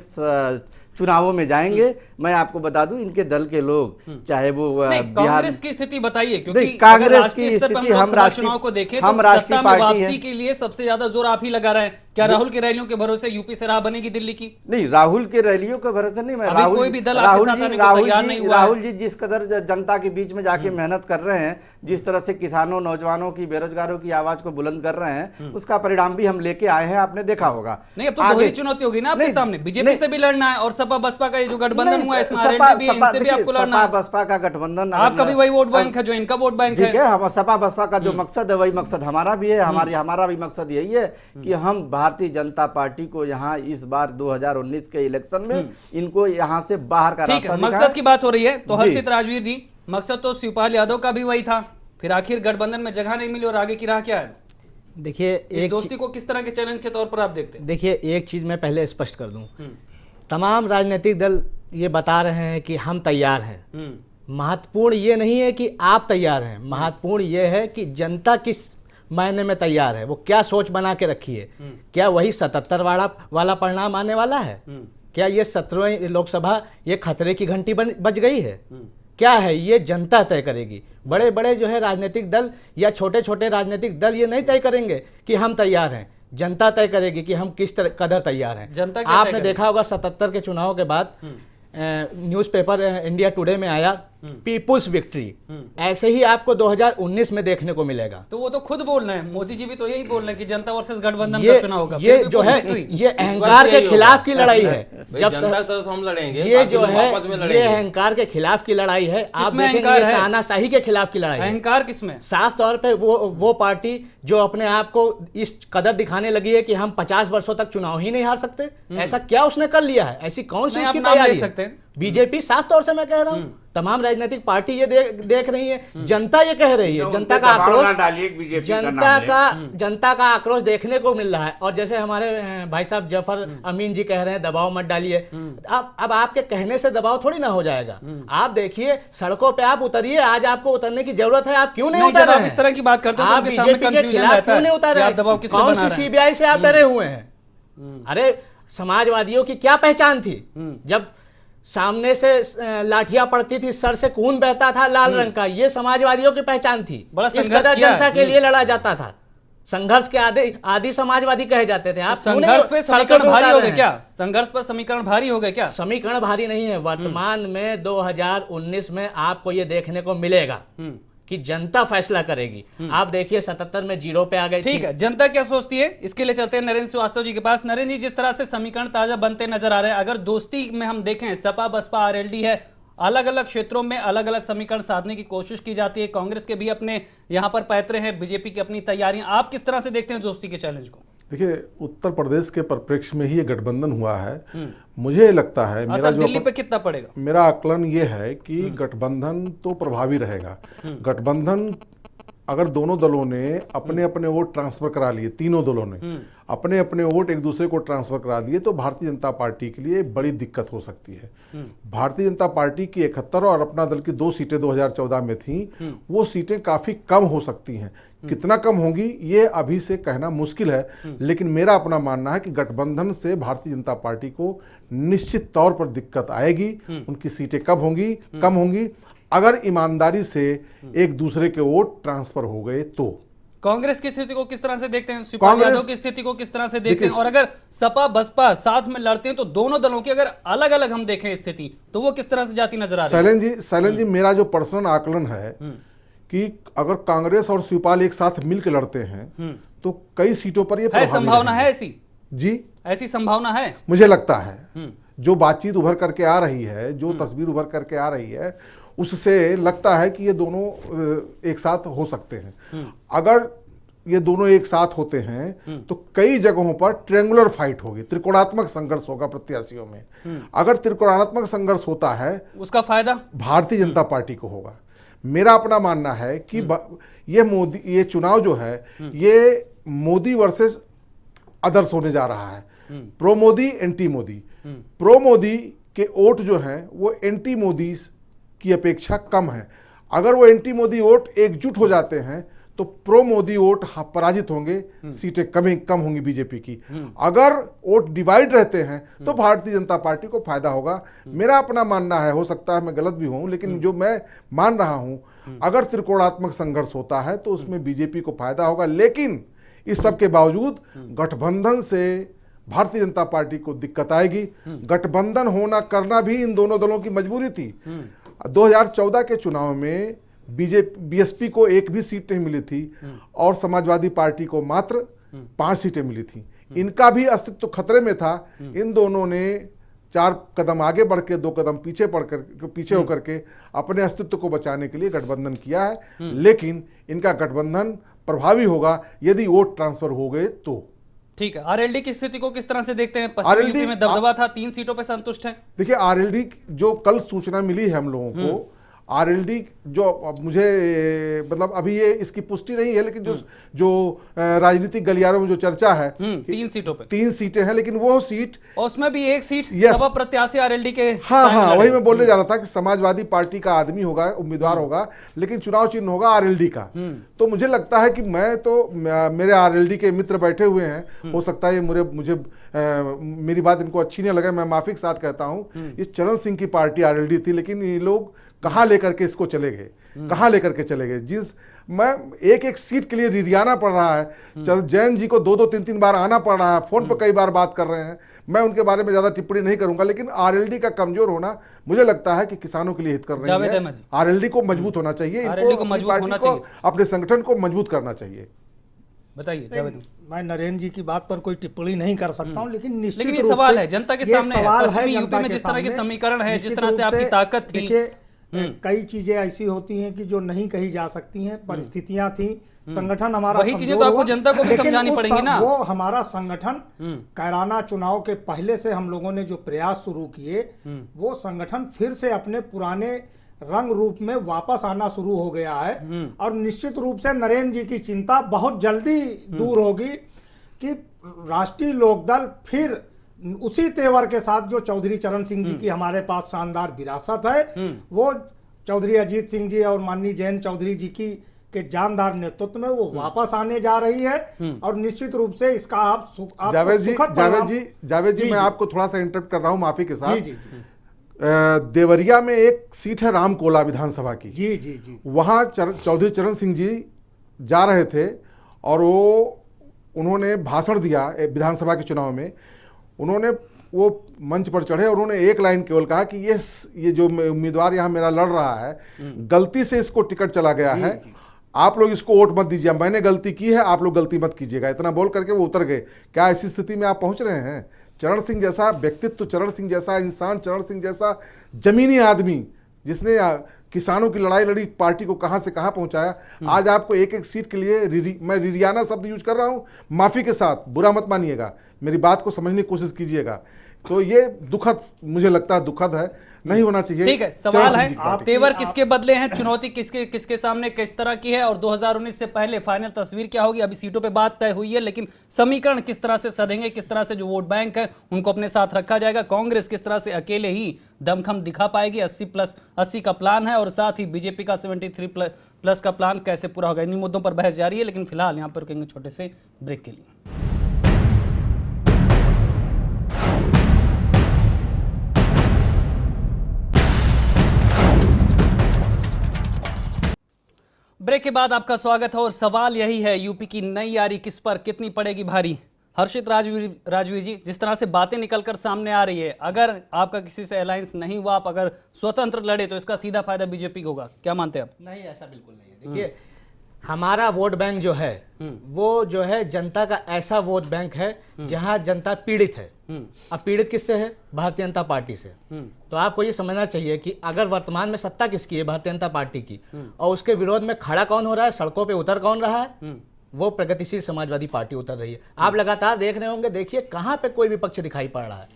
चुनावों में जाएंगे, मैं आपको बता दूं, इनके दल के लोग चाहे वो नहीं, बिहार कांग्रेस की स्थिति बताइए, क्योंकि नहीं, कांग्रेस अगर राष्ट्रीय की स्तर पर स्थिति हम लोकसभा राष्ट्रीय- चुनाव को देखें हम तो राष्ट्रीय सत्ता में पार्टी वापसी हैं। के लिए सबसे ज्यादा जोर आप ही लगा रहे हैं। क्या राहुल की रैलियों के भरोसे यूपी से राह बनेगी दिल्ली की? नहीं, राहुल के रैलियों के भरोसे नहीं। मैं अभी कोई भी दल आपके साथ आने को तैयार नहीं हुआ है। राहुल जी जिस कदर जनता के बीच में जाके मेहनत कर रहे हैं, जिस तरह से किसानों, नौजवानों की, बेरोजगारों की आवाज को बुलंद कर रहे हैं, उसका परिणाम भी हम लेके आए हैं, आपने देखा होगा। नहीं, अब तो दोहरी चुनौती होगी ना आपके नहीं, सामने। बीजेपी नहीं, से भी लड़ना है और सपा बसपा का ये जो गठबंधन नहीं, हुआ है, इसमें सपा- आरएलडी भी है, सपा- इनसे भी देखिए, आपको लड़ना सपा है। बसपा का गठबंधन आपका भी वही वोट बैंक है जो इनका वोट बैंक ठीक है। है, हम सपा बसपा का जो मकसद है वही मकसद हमारा भी है। हमारा भी मकसद यही है कि हम भारतीय जनता पार्टी को यहाँ इस बार 2019 के इलेक्शन में इनको यहाँ से बाहर का ठीक रास्ता है, दिखाएं। मकसद की बात हो रही है तो जी। हर्षित राजवीर जी, मकसद तो शिवपाल यादव का भी वही था, फिर आखिर गठबंधन में जगह नहीं मिली और आगे की राह क्या है? देखिए, इस एक दोस्ती को किस तरह के चैलेंज के तौर पर आप देखते हैं? देखिए, एक चीज़ मैं पहले स्पष्ट कर दूं, तमाम राजनीतिक दल ये बता रहे हैं कि हम तैयार हैं। महत्वपूर्ण ये नहीं है कि आप तैयार हैं, महत्वपूर्ण ये है कि जनता किस मायने में तैयार है, वो क्या सोच बना के रखी है। क्या वही 77 वाला परिणाम आने वाला है? क्या ये 17वीं लोकसभा ये खतरे की घंटी बज गई है? क्या है ये जनता तय करेगी। बड़े बड़े जो है राजनीतिक दल या छोटे छोटे राजनीतिक दल ये नहीं तय करेंगे कि हम तैयार हैं, जनता तय करेगी कि हम किस कदर तैयार हैं। जनता क्या तय आपने करेगी? देखा होगा 77 के चुनाव के बाद न्यूज़पेपर इंडिया टुडे में आया पीपुल्स विक्ट्री, ऐसे ही आपको 2019 में देखने को मिलेगा। तो वो तो खुद बोल रहे हैं, मोदी जी भी तो यही बोल रहे हैं कि जनता वर्सेस गठबंधन ये का चुनाव होगा। ये जो है ये अहंकार के खिलाफ की लड़ाई है। जब जनता से तो हम लड़ेंगे, ये बाकी जो लोग है आपस में ये लड़ेंगे। अहंकार के खिलाफ की लड़ाई है। आप किसमें देखेंगे अहंकार ये है? तानाशाही के खिलाफ की लड़ाई है। अहंकार किसमें? साफ तौर पे वो पार्टी जो अपने आप को इस कदर दिखाने लगी है कि हम 50 वर्षों तक चुनाव ही नहीं हार सकते, ऐसा क्या उसने कर लिया है? ऐसी कौन सी नहीं, उसकी आप नाम ले तैयारी सकते है? हैं। बीजेपी, साफ तौर से मैं कह रहा हूं, तमाम राजनीतिक पार्टी ये देख रही है, जनता ये कह रही है, जनता का आक्रोश, जनता का आक्रोश देखने को मिल रहा है। और जैसे हमारे भाई साहब जफर अमीन जी कह रहे हैं दबाव मत डालिए, अब आपके कहने से दबाव थोड़ी ना हो जाएगा। आप देखिए सड़कों पे आप उतरिए, आज आपको उतरने की जरूरत है, आप क्यों नहीं उतर जब रहे आप हैं? इस तरह की बात करते हैं तो आप उनके सामने बीजेपी के कंफ्यूजन खिलाफ रहता क्यों है नहीं उतर कि रहे? आप दबाव किस पे कौन बना सी रहे हैं? सीबीआई से आप डरे हुए हैं? अरे समाजवादियों की क्या पहचान थी जब सामने से लाठियां पड़ती थी, सर से खून बहता था लाल रंग का, ये समाजवादियों की पहचान थी। बड़ा इस संघर्ष कदर किया है। जनता के लिए लड़ा जाता था, संघर्ष के आदि समाजवादी कहे जाते थे। आप क्यों नहीं संघर्ष पे सड़कों समीकरण पे भारी उतर हो रहे गए हैं? क्या? संघर्ष पर समीकरण भारी हो गए क्या? समीकरण भारी नहीं है। वर्तमान में 2019 में आपको ये देखने को मिलेगा कि जनता फैसला करेगी। आप देखिए 77 में 0 पे आ गई ठीक थी। है, जनता क्या सोचती है इसके लिए चलते हैं नरेंद्र श्रीवास्तव जी के पास। नरेंद्र जी, जिस तरह से समीकरण ताजा बनते नजर आ रहे हैं, अगर दोस्ती में हम देखें, सपा बसपा आरएलडी है, अलग अलग क्षेत्रों में अलग अलग समीकरण साधने की कोशिश की जाती है, कांग्रेस के भी अपने यहाँ पर पैतरे हैं, बीजेपी की अपनी तैयारियां, आप किस तरह से देखते हैं दोस्ती के चैलेंज को? देखिए, उत्तर प्रदेश के परिप्रेक्ष्य में ही ये गठबंधन हुआ है। मुझे लगता है असर दिल्ली पे कितना पड़ेगा? मेरा आकलन ये है कि गठबंधन तो प्रभावी रहेगा। गठबंधन अगर दोनों दलों ने अपने अपने वोट ट्रांसफर करा लिए, तीनों दलों ने अपने अपने वोट एक दूसरे को ट्रांसफर करा दिए, तो भारतीय जनता पार्टी के लिए बड़ी दिक्कत हो सकती है। भारतीय जनता पार्टी की 71 और अपना दल की 2 सीटें 2014 में थी, वो सीटें काफी कम हो सकती हैं। कितना कम होंगी ये अभी से कहना मुश्किल है, लेकिन मेरा अपना मानना है कि गठबंधन से भारतीय जनता पार्टी को निश्चित तौर पर दिक्कत आएगी। उनकी सीटें कम होंगी अगर ईमानदारी से एक दूसरे के वोट ट्रांसफर हो गए तो। कांग्रेस की स्थिति को किस तरह से देखते हैं? शिवपाल यादव की स्थिति को किस तरह से देखते हैं? और अगर सपा बसपा साथ में लड़ते हैं तो दोनों दलों की अगर अलग अलग हम देखें स्थिति, तो वो किस तरह से जाती नजर आ रही है? शैलेंद्र जी, मेरा जो पर्सनल आकलन है कि अगर कांग्रेस और शिवपाल एक साथ मिलकर लड़ते हैं तो कई सीटों पर ये है संभावना है ऐसी? जी, ऐसी संभावना है, मुझे लगता है। जो बातचीत उभर करके आ रही है, जो तस्वीर उभर करके आ रही है, उससे लगता है कि ये दोनों एक साथ हो सकते हैं। अगर ये दोनों एक साथ होते हैं तो कई जगहों पर ट्रायंगुलर फाइट होगी, त्रिकोणात्मक संघर्ष होगा प्रत्याशियों में। अगर त्रिकोणात्मक संघर्ष होता है, उसका फायदा भारतीय जनता पार्टी को होगा। मेरा अपना मानना है कि ये चुनाव जो है ये मोदी वर्सेस अदर्स होने जा रहा है। Pro Modi, anti Modi. Pro Modi के वोट जो हैं वो एंटी मोदी की अपेक्षा कम है। अगर वो एंटी मोदी वोट एकजुट हो जाते हैं तो प्रो मोदी वोट पराजित होंगे, सीटें कम होंगी बीजेपी की। अगर वोट डिवाइड रहते हैं तो भारतीय जनता पार्टी को फायदा होगा। मेरा अपना मानना है, हो सकता है मैं गलत भी हूं, लेकिन जो मैं मान रहा हूं, अगर त्रिकोणात्मक संघर्ष होता है तो उसमें बीजेपी को फायदा होगा। लेकिन इस सब के बावजूद गठबंधन से भारतीय जनता पार्टी को दिक्कत आएगी। गठबंधन करना भी इन दोनों दलों की मजबूरी थी। 2014 के चुनाव में बीएसपी को एक भी सीट नहीं मिली थी और समाजवादी पार्टी को मात्र 5 सीटें मिली थी। इनका भी अस्तित्व खतरे में था। इन दोनों ने 4 कदम आगे बढ़ के 2 कदम पीछे होकर के अपने अस्तित्व को बचाने के लिए गठबंधन किया है। लेकिन इनका गठबंधन प्रभावी होगा यदि वोट ट्रांसफर हो गए तो। ठीक है, आरएलडी की स्थिति को किस तरह से देखते हैं? पश्चिमी यूपी में दबदबा था, 3 सीटों पे संतुष्ट हैं? देखिए, आरएलडी जो कल सूचना मिली है हम लोगों को, आरएलडी जो मुझे मतलब अभी ये इसकी पुष्टि नहीं है, लेकिन जो राजनीतिक गलियारों में जो चर्चा है 3 सीटों पे 3 सीटें हैं, लेकिन वो सीट और उसमें भी एक सीट Yes. सपा प्रत्याशी आरएलडी के हाँ, वही मैं बोलने जा रहा था कि समाजवादी पार्टी का आदमी होगा, उम्मीदवार होगा, लेकिन चुनाव चिन्ह होगा आरएलडी का। तो मुझे लगता है कि मेरे आरएलडी के मित्र बैठे हुए हैं, हो सकता है मुझे मेरी बात इनको अच्छी नहीं लगे, मैं माफी के साथ कहता हूं। ये चरण सिंह की पार्टी आरएलडी थी, लेकिन ये लोग कहाँ लेकर के इसको चले गए, कहाँ लेकर के चले गए। जिस मैं एक सीट के लिए रिरियाना पड़ रहा है, जैन जी को 2-2, 3-3 बार आना पड़ रहा है, फोन पर कई बार बात कर रहे हैं। मैं उनके बारे में ज्यादा टिप्पणी नहीं करूंगा, लेकिन आरएलडी का कमजोर होना मुझे लगता है कि किसानों के लिए हित कर रही है। आरएलडी को मजबूत होना चाहिए, इनको अपनी पार्टी को, अपने संगठन को मजबूत करना चाहिए। बताइए जावेद। मैं नरेंद्र जी की बात पर कोई टिप्पणी नहीं कर सकता हूं, लेकिन निश्चित लेकिन ये रूप सवाल से है जनता के ये सामने है। सवाल पश्चिमी है यूपी जनता में के जिस तरह के सामने। समीकरण है, जिस निश्चित तरह से रूप आपकी ताकत थी, देखिए, कई चीजें ऐसी होती हैं कि जो नहीं कही जा सकती हैं, परिस्थितियां थी, संगठन हमारा वही चीजें कमजोर तो आपको हुआ, जनता को भी लेकिन समझानी उस पड़ेंगी ना। वो हमारा संगठन कैराना चुनाव के पहले से हम लोगों ने जो प्रयास शुरू किए, वो संगठन फिर से अपने पुराने रंग रूप में वापस आना शुरू हो गया है। और निश्चित रूप से नरेंद्र जी की चिंता बहुत जल्दी दूर होगी कि राष्ट्रीय लोकदल फिर उसी तेवर के साथ जो चौधरी चरण सिंह जी की हमारे पास शानदार विरासत है, वो चौधरी अजीत सिंह जी और माननीय जयंत चौधरी जी की के जानदार नेतृत्व में वो वापस आने जा रही है। और निश्चित रूप से इसका आप जावेद जी मैं आपको थोड़ा सा इंटरप्ट कर रहा हूं, माफी के साथ। जी। देवरिया में एक सीट है रामकोला विधानसभा की। जी। वहां चौधरी चरण सिंह जी जा रहे थे और उन्होंने भाषण दिया विधानसभा के चुनाव में। उन्होंने वो मंच पर चढ़े और उन्होंने एक लाइन केवल कहा कि ये जो उम्मीदवार यहाँ मेरा लड़ रहा है, गलती से इसको टिकट चला गया है, आप लोग इसको वोट मत दीजिए, मैंने गलती की है, आप लोग गलती मत कीजिएगा। इतना बोल करके वो उतर गए। क्या ऐसी स्थिति में आप पहुंच रहे हैं? चरण सिंह जैसा व्यक्तित्व, चरण सिंह जैसा इंसान, चरण सिंह जैसा जमीनी आदमी जिसने किसानों की लड़ाई लड़ी, पार्टी को कहां से कहां पहुंचाया, आज आपको एक एक सीट के लिए मैं रिरियाना शब्द यूज कर रहा हूं, माफी के साथ, बुरा मत मानिएगा, मेरी बात को समझने की कोशिश कीजिएगा। तो ये दुखद, मुझे लगता है दुखद है, नहीं होना चाहिए। ठीक है, सवाल है तेवर किसके बदले हैं, चुनौती किसके सामने किस तरह की है, और 2019 से पहले फाइनल तस्वीर क्या होगी। अभी सीटों पे बात तय हुई है, लेकिन समीकरण किस तरह से सधेंगे, किस तरह से जो वोट बैंक है उनको अपने साथ रखा जाएगा। कांग्रेस किस तरह से अकेले ही दमखम दिखा पाएगी, 80+ का प्लान है, और साथ ही बीजेपी का 73+ का प्लान कैसे पूरा होगा। इन्हीं मुद्दों पर बहस जारी है, लेकिन फिलहाल यहाँ पर रुकेंगे छोटे से ब्रेक के लिए। ब्रेक के बाद आपका स्वागत है, और सवाल यही है, यूपी की नई यारी किस पर कितनी पड़ेगी भारी। हर्षित राजवीर जी, जिस तरह से बातें निकलकर सामने आ रही है, अगर आपका किसी से अलायंस नहीं हुआ, आप अगर स्वतंत्र लड़े तो इसका सीधा फायदा बीजेपी को होगा, क्या मानते हैं आप? नहीं, ऐसा बिल्कुल नहीं है। देखिए, हमारा वोट बैंक जो है वो जो है जनता का ऐसा वोट बैंक है जहां जनता पीड़ित है। अब पीड़ित किससे है? भारतीय जनता पार्टी से। तो आपको ये समझना चाहिए कि अगर वर्तमान में सत्ता किसकी है? भारतीय जनता पार्टी की। और उसके विरोध में खड़ा कौन हो रहा है, सड़कों पे उतर कौन रहा है? वो प्रगतिशील समाजवादी पार्टी उतर रही है। आप लगातार देख रहे होंगे, देखिए कहां पे कोई विपक्ष दिखाई पड़ रहा है,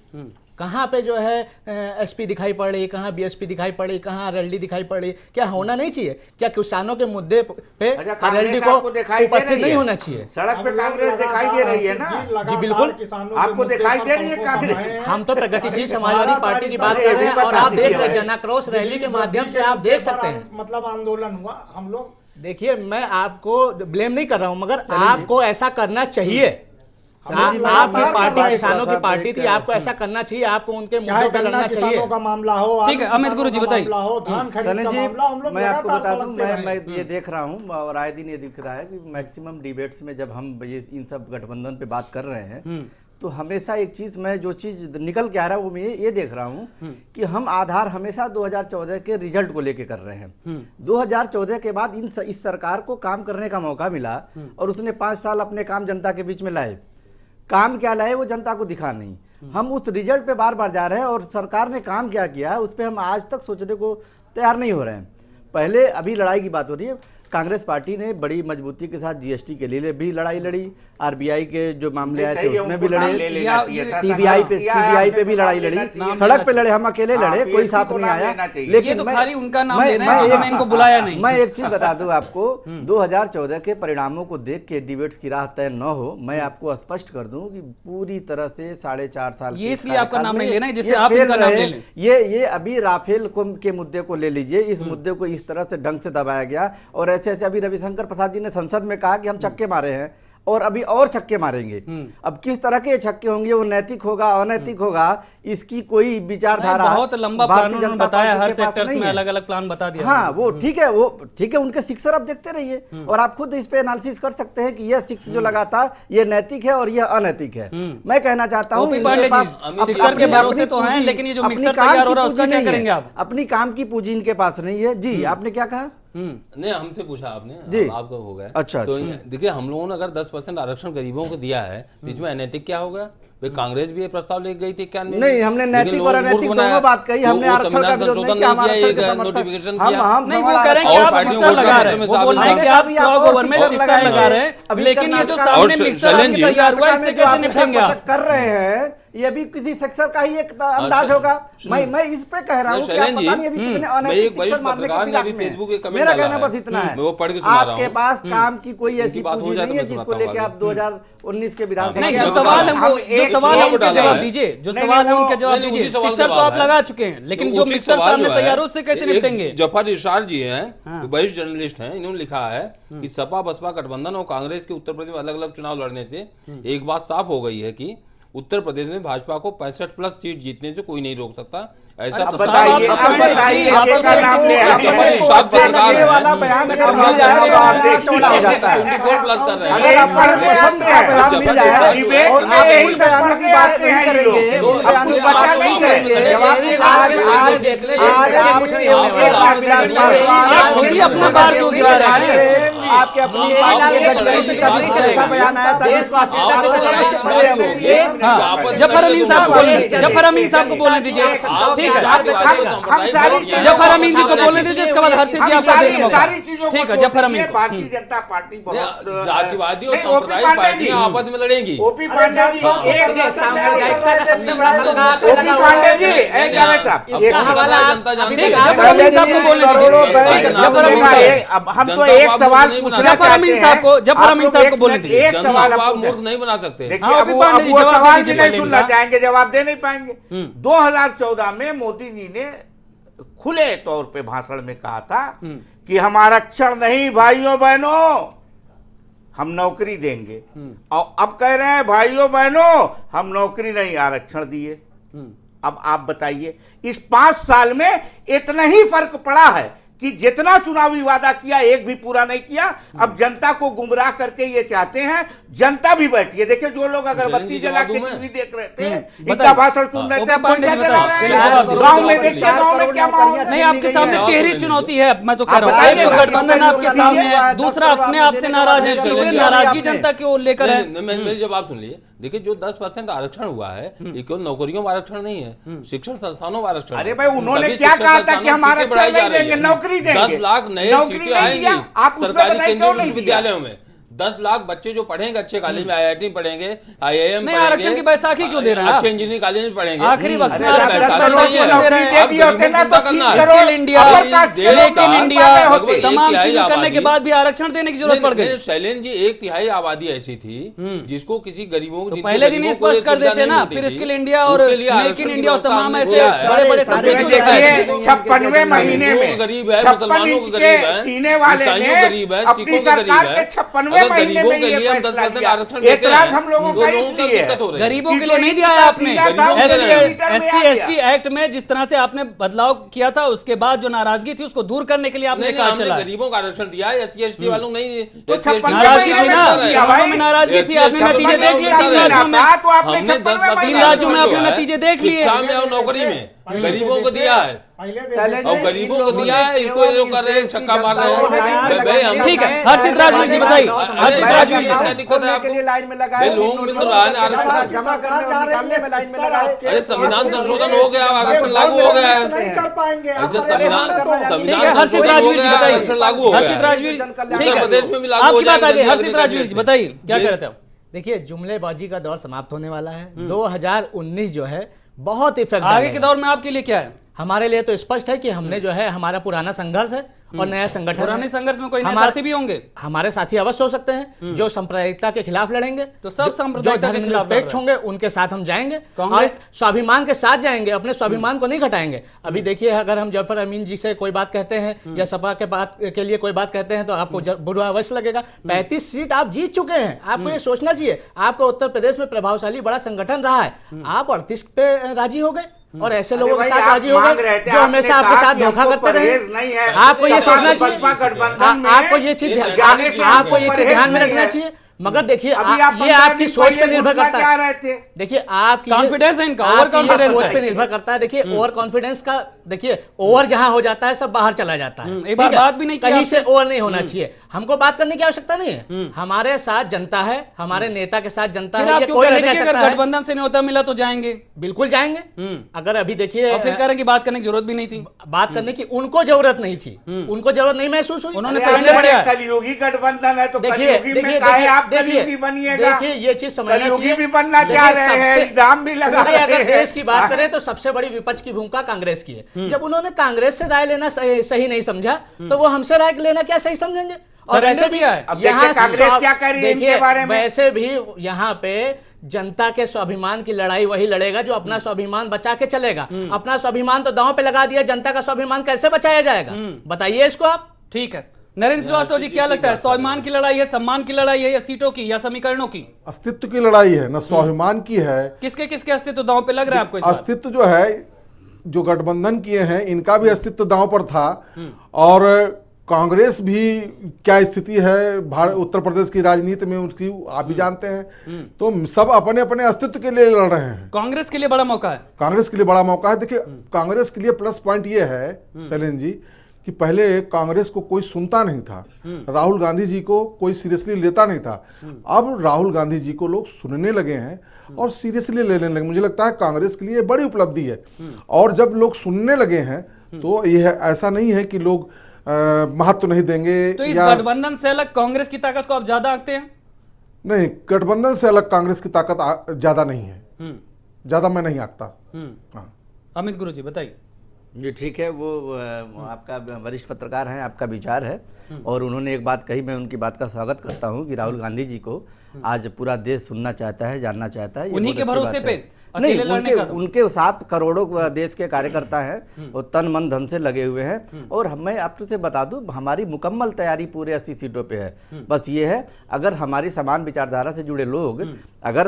कहां पे जो है एसपी दिखाई पड़ रही है, कहां बीएसपी दिखाई पड़ रही है, कहां आरएलडी दिखाई पड़ रही है। क्या होना नहीं चाहिए? क्या किसानों के मुद्दे पे आरएलडी को उपस्थित नहीं होना चाहिए? सड़क पे कांग्रेस दिखाई दे रही है ना? जी बिल्कुल, आपको दिखाई दे रही है कांग्रेस? हम तो प्रगतिशील समाजवादी पार्टी की बात कर रहे हैं, और आप देख रहे हैं जन आक्रोश रैली के माध्यम से, आप देख सकते हैं, मतलब आंदोलन हुआ। हम लोग देखिए, मैं आपको ब्लेम नहीं कर रहा हूं, मगर आपको ऐसा करना चाहिए। आपकी पार्टी किसानों की पार्टी थी, आपको ऐसा करना चाहिए, आपको उनके मुद्दों पर लड़ना चाहिए। का मामला हो, ठीक है, अमित गुरु जी बताइए। सलन जी, मैं आपको बता दूं, मैं ये देख रहा हूं और आए दिन ये दिख रहा है कि मैक्सिमम डिबेट्स में जब हम ये इन सब गठबंधन पे बात कर रहे हैं, तो हमेशा एक चीज, मैं जो चीज निकल के आ रहा है वो मैं ये देख रहा हूं कि हम आधार हमेशा 2014 के रिजल्ट को लेके कर रहे हैं। 2014 के बाद इस सरकार को काम करने का मौका मिला और उसने 5 साल अपने काम जनता के बीच में लाए। काम क्या लाए वो जनता को दिखा नहीं। हम उस रिजल्ट पे बार बार जा रहे हैं और सरकार ने काम क्या किया है उस पर हम आज तक सोचने को तैयार नहीं हो रहे हैं। पहले अभी लड़ाई की बात हो रही है, कांग्रेस पार्टी ने बड़ी मजबूती के साथ जीएसटी के लिए भी लड़ाई लड़ी, आरबीआई के जो मामले आए थे उसमें भी लड़े, सीबीआई पे भी लड़ाई लड़ी, सड़क पे लड़े, हम अकेले लड़े, कोई साथ नहीं आया। लेकिन तो खाली उनका नाम लेना है, उन्होंने इनको बुलाया नहीं। मैं एक चीज बता दूं आपको, 2014 के परिणामों को देख के डिबेट्स की राह तय न हो, मैं आपको स्पष्ट कर दूं कि पूरी तरह से 4.5 साल ये इसलिए आपका नाम नहीं लेना है जिससे आप इनका नाम ले लें। ये अभी राफेल के मुद्दे को ले लीजिए, इस मुद्दे को इस तरह से ढंग से दबाया गया और ऐसे अभी रविशंकर प्रसाद जी ने संसद में कहा कि हम चक्के मारे हैं। और अभी और छक्के मारेंगे। अब किस तरह के छक्के होंगे, वो नैतिक होगा अनैतिक होगा, इसकी कोई विचारधारा बहुत लंबा प्लान उन्होंने बताया, हर सेक्टर्स में अलग अलग प्लान बता दिया। हाँ वो ठीक है, वो ठीक है, उनके शिक्षर आप देखते रहिए और आप खुद इस पे एनालिसिस कर सकते हैं कि यह शिक्ष जो लगा था ये नैतिक है और यह अनैतिक है। मैं कहना चाहता हूँ शिक्षर के भरोसे तो हैं, लेकिन ये जो मिक्सर तैयार हो रहा है उसका क्या करेंगे आप? अपनी काम की पूंजी इनके पास नहीं है। जी आपने क्या कहा? नहीं, हमसे पूछा आपने जी, आपका हो गया। अच्छा, तो देखिए, हम लोगों ने अगर 10% आरक्षण गरीबों को दिया है तो इसमें अनैतिक क्या होगा? भाई कांग्रेस भी ये प्रस्ताव लेके गई थी क्या? नहीं, हमने नैतिक और अनैतिक दोनों बात कही। हमने आरक्षण का विरोध नहीं किया, हम आरक्षण के समर्थक। हम नहीं, वो कह रहे हैं कि आप शिक्षण लगा रहे हैं, वो बोल रहे हैं कि आप स्वागत में शिक्षण लगा रहे हैं, लेकिन ये जो सामने मिक्सर आपके तैयार हुआ है इससे कैसे निपटेंगे आप? कर रहे हैं, ये भी किसी सेक्टर का ही एक अंदाज होगा। मैं इस पे कह रहा हूँ कि आप पता नहीं अभी कितने अनैतिक शिक्षण मारने के फिराक में। मेरा कहना बस इतना है, आपके पास काम की कोई ऐसी पूंजी नहीं है जिसको लेके आप 2019 के विधानसभा। नहीं, जो सवाल है उनके जवाब दीजिए, जो सवाल है उनके जवाब दीजिए। शिक्षण तो आप लगा चुके हैं, लेकिन जो मिक्सर सामने तैयार हो उससे कैसे निपटेंगे? जफर इरशाद जी हैं, वरिष्ठ जर्नलिस्ट हैं, इन्होंने लिखा है कि सपा बसपा गठबंधन और कांग्रेस के उत्तर प्रदेश में अलग अलग चुनाव लड़ने से एक बात साफ हो गई है कि उत्तर प्रदेश में भाजपा को 65+ सीट जीतने से कोई नहीं रोक सकता। ऐसा तो बताइए, आप बताइए का नाम ले वाला बयान अगर मिल जाए तो आप देख चौड़ा हो जाता है। अगर आप पढ़ने आते हैं मिल जाए डिबेट और में आप यही उस सब बयान पढ़ की के बात आते हैं ये नहीं लोग, करेंगे, अब कुछ बचा नहीं करेंगे। आप खुद ही अपना बार क्यों गिरा रहे हैं? आपके अपनी बयान आया था, जफर अमीन साहब को बोलने, जफर अमीन साहब को बोलने दीजिए, ठीक है? जफर अमीन जी को बोलने दीजिए, इसके बाद हर्षित जी आपको देंगे मौका। सारी चीजों ठीक है, जफर अमीन को। भारतीय जनता पार्टी बहुत जातिवादी और नहीं, ओपी सांप्रदायिक पांडे जी पार्टियां आपस में लड़ेंगी। ओपी पांडे जी एक जावेद साहब इसका हवाला जनता जानती ठीक है। है, जफर अमीन साहब को बोलने दीजिए। जफर अमीन साहब, अब हम तो एक सवाल पूछना जफर अमीन साहब को, जफर अमीन साहब को बोलने दीजिए। एक सवाल आप आप मूर्ख नहीं बना सकते। देखिए, अब वो सवाल भी नहीं सुनना चाहेंगे, जवाब दे नहीं पाएंगे। 2014 में मोदी जी ने खुले तौर पे भाषण में कहा था कि हम आरक्षण नहीं भाइयों बहनों, हम नौकरी देंगे। और अब कह रहे हैं भाइयों बहनों हम नौकरी नहीं आरक्षण दिए। अब आप बताइए, इस 5 साल में इतना ही फर्क पड़ा है कि जितना चुनावी वादा किया एक भी पूरा नहीं किया। अब जनता को गुमराह करके ये चाहते हैं, जनता भी बैठी है। देखिए, जो लोग अगरबत्ती जला के टीवी देख रहे थे, इनका भाषण सुन रहे थे, अब पंखा जला रहे हैं। गांव में देखिए, गांव में क्या माहौल है। नहीं, आपके सामने गहरी चुनौती है। मैं तो कह रहा हूँ, बताइए एक तो ना, गठबंधन आपके सामने है, दूसरा अपने आप से नाराज है, तीसरे नाराजगी जनता को लेकर है। मेरी जवाब सुन लीजिए। देखिए, जो 10% आरक्षण हुआ है ये केवल नौकरियों में आरक्षण नहीं है, शिक्षण संस्थानों में आरक्षण। अरे भाई, उन्होंने क्या कहा था कि हम आरक्षण नहीं देंगे, नौकरी देंगे। 10 लाख नए नौकरी सीटें नहीं आएंगी दिया। आप उसमें सरकारी बताइए केंद्रीय क्यों नहीं दिया? विश्वविद्यालयों में। 10 लाख बच्चे जो पढ़ेंगे अच्छे कॉलेज में, IIT पढ़ेंगे, IIM नहीं, आरक्षण की बैसाखी क्यों दे रहे हैं आप? अच्छे इंजीनियरिंग कॉलेज में पढ़ेंगे। आखिरी वक्त में अरे, आरक्षण 10 बैसाखी करोड़ क्यों को दे नौकरी रहे हैं? दे दिए होते ना तो 3 crore skill India, upper caste के लोग मेक इन बात इंडिया, होते। तमाम चीजें करने के बाद भी आरक्षण देने की जरूरत पड़ गई। शैलेंद्र जी, 1/3 आबादी ऐसी थी जिसको किसी गरीबों को, तो पहले दिन ही स्पष्ट कर देते ना, फिर स्किल इंडिया और मेक इन इंडिया और तमाम ऐसे बड़े बड़े सब्जेक्ट जो देखिए, 56वें महीने में गरीब है, 56 इंच के सीने वाले ने अपनी सरकार के 56वें महीने में ये फैसला लिया। एतराज हम लोगों का इसलिए है। गरीबों के लिए नहीं दिया है आपने। SC/ST एक्ट में जिस तरह से आपने बदलाव किया था, उसके बाद जो नाराजगी थी उसको दूर करने के लिए आपने कार्य चलाया। गरीबों का आरक्षण दिया है, SC/ST वालों नहीं। नाराजगी थी ना, चुनावों में नाराजगी थी, आपने नतीजे देख लिए 3 राज्यों में। तो आपने 3 राज्यों में आपने नतीजे देख लिए। शिक्षा में और नौकरी में गरीबों को दिया है, और गरीबों को दिया है, इसको जो कर रहे हैं छक्का मार रहे हैं। ठीक है, हर्षित राजवीर जी बताइए, हर्षित राजवीर जी क्या दिक्कत है आपको? लाइन में लगाए, लोग मिल रहा है आरक्षण जमा करने और निकालने में लाइन में लगाए। अरे संविधान संशोधन हो गया, आरक्षण लागू हो गया है। नहीं कर पाएंगे। ऐसे ठीक है, हर्षित राजवीर जी बताइए, आरक्षण लागू हो हर्षित गया। राजवीर, उत्तर प्रदेश में भी लागू हो आपकी बात आ गई। जाएगा। हर्षित राजवीर जी बताइए, क्या कह रहे थे आप? देखिए, जुमलेबाजी का दौर समाप्त होने वाला है। 2019 जो है बहुत इफेक्ट आगे के दौर में आपके लिए क्या है? हमारे लिए तो स्पष्ट है कि हमने जो है हमारा पुराना संघर्ष है और नया संगठन पुराने है। संघर्ष में कोई नए हमारे साथी भी होंगे। हमारे साथी अवश्य हो सकते हैं जो सांप्रदायिकता के खिलाफ लड़ेंगे, तो सब जो सांप्रदायिकता के खिलाफ लड़ धर्मनिरपेक्ष रहे होंगे, उनके साथ हम जाएंगे और कांग्रेस? स्वाभिमान के साथ जाएंगे, अपने स्वाभिमान को नहीं घटाएंगे। अभी देखिए, अगर हम जफर अमीन जी से कोई बात कहते हैं या सपा के बात के लिए कोई बात कहते हैं तो आपको बुरा अवश्य लगेगा। 35 सीट आप जीत चुके हैं, आपको ये सोचना चाहिए। आपका उत्तर प्रदेश में प्रभावशाली बड़ा संगठन रहा है, आप 38 पे राजी हो गए और ऐसे लोगों के साथ राजी हो गए जो हमेशा आपके साथ धोखा करते रहे। आपको ये सोचना चाहिए, आपको ये चीज आपको ये चीज ध्यान में रखना चाहिए। मगर देखिए, ये आपकी सोच पे निर्भर करता है। देखिए, आपकी कॉन्फिडेंस है इनका, ओवर आपकी ये कॉन्फिडेंस सोच है। पे निर्भर करता है। देखिए, ओवर कॉन्फिडेंस का देखिए, ओवर जहां हो जाता है सब बाहर चला जाता है। एक बार ठीक है? बात भी नहीं की कहीं आपसे। से ओवर नहीं होना चाहिए। हमको बात करने की आवश्यकता नहीं है। हमारे साथ जनता है, हमारे नेता के साथ जनता फिर है, आप ये क्यों कोई कह रहे नहीं थे कह कि अगर सकता है। गठबंधन से न्योता मिला तो जाएंगे, बिल्कुल जाएंगे। अगर अभी देखिए, और फिर कह रहे हैं कि बात करने की जरूरत भी नहीं थी। बात करने की उनको जरूरत नहीं थी, उनको जरूरत नहीं महसूस हुई। उन्होंने अरे सरेंडर किया है। कलयुगी गठबंधन है तो देखिए कलयुगी देखिए में काहे आप देखिए कलयुगी बनिएगा। देखिए, ये चीज समझना कलयुगी चाहिए। भी बनना देखिए, चाह रहे हैं, सबसे- इल्जाम भी लगा नहीं, रहे अगर हैं। देश की बात करें तो सबसे बड़ी विपक्ष की भूमिका कांग्रेस की है। जब उन्होंने कांग्रेस से राय लेना सही नहीं समझा तो वो हमसे राय लेना क्या सही समझेंगे। और सरेंडर वैसे भी किया है। अब देखिए कांग्रेस क्या कर रही है इनके देखिए, बारे में। वैसे भी यहाँ पे जनता के स्वाभिमान की लड़ाई वही लड़ेगा जो अपना स्वाभिमान बचा के चलेगा। अपना स्वाभिमान तो दांव पे लगा दिया, जनता का स्वाभिमान कैसे बचाया जाएगा, बताइए इसको आप। ठीक है, नरेंद्र श्रीवास्तव जी, क्या लगता है, स्वाभिमान की लड़ाई है, सम्मान की लड़ाई है, या सीटों की, या समीकरणों की? अस्तित्व की लड़ाई है, न स्वाभिमान की है। किसके किसके अस्तित्व दांव पे लग रहा है आपको इस बार? अस्तित्व जो है, जो गठबंधन किए हैं इनका भी अस्तित्व दांव पर था। और कांग्रेस भी क्या स्थिति है उत्तर प्रदेश की राजनीति में उसकी आप भी जानते हैं। तो सब अपने अपने अस्तित्व के लिए लड़ रहे हैं। कांग्रेस के लिए बड़ा मौका है। कांग्रेस के लिए बड़ा मौका है। देखिए, कांग्रेस के लिए प्लस पॉइंट ये है शैलेंद्र जी कि पहले कांग्रेस को कोई सुनता नहीं था, राहुल गांधी जी को कोई सीरियसली लेता नहीं था। अब राहुल गांधी जी को लोग सुनने लगे हैं और सीरियसली लेने लगे। मुझे लगता है कांग्रेस के लिए बड़ी उपलब्धि है। और जब लोग सुनने लगे हैं तो यह ऐसा नहीं है कि लोग महत्व नहीं देंगे। तो इस गठबंधन से अलग कांग्रेस की ताकत को आप ज्यादा आंकते हैं? नहीं, गठबंधन से अलग कांग्रेस की ताकत ज्यादा नहीं है, ज्यादा मैं नहीं आंकता। हाँ। अमित गुरु जी बताइए। जी ठीक है, वो आपका वरिष्ठ पत्रकार हैं, आपका विचार है और उन्होंने एक बात कही, मैं उनकी बात का स्वागत करता हूं कि राहुल गांधी जी को आज पूरा देश सुनना चाहता है, जानना चाहता है। उन्हीं के भरोसे पे नहीं, उनके साथ करोड़ों देश के कार्यकर्ता हैं और तन मन धन से लगे हुए हैं। और मैं आपसे बता दूं, हमारी मुकम्मल तैयारी पूरे 80 सीटों पे है। बस ये है, अगर हमारी समान विचारधारा से जुड़े लोग अगर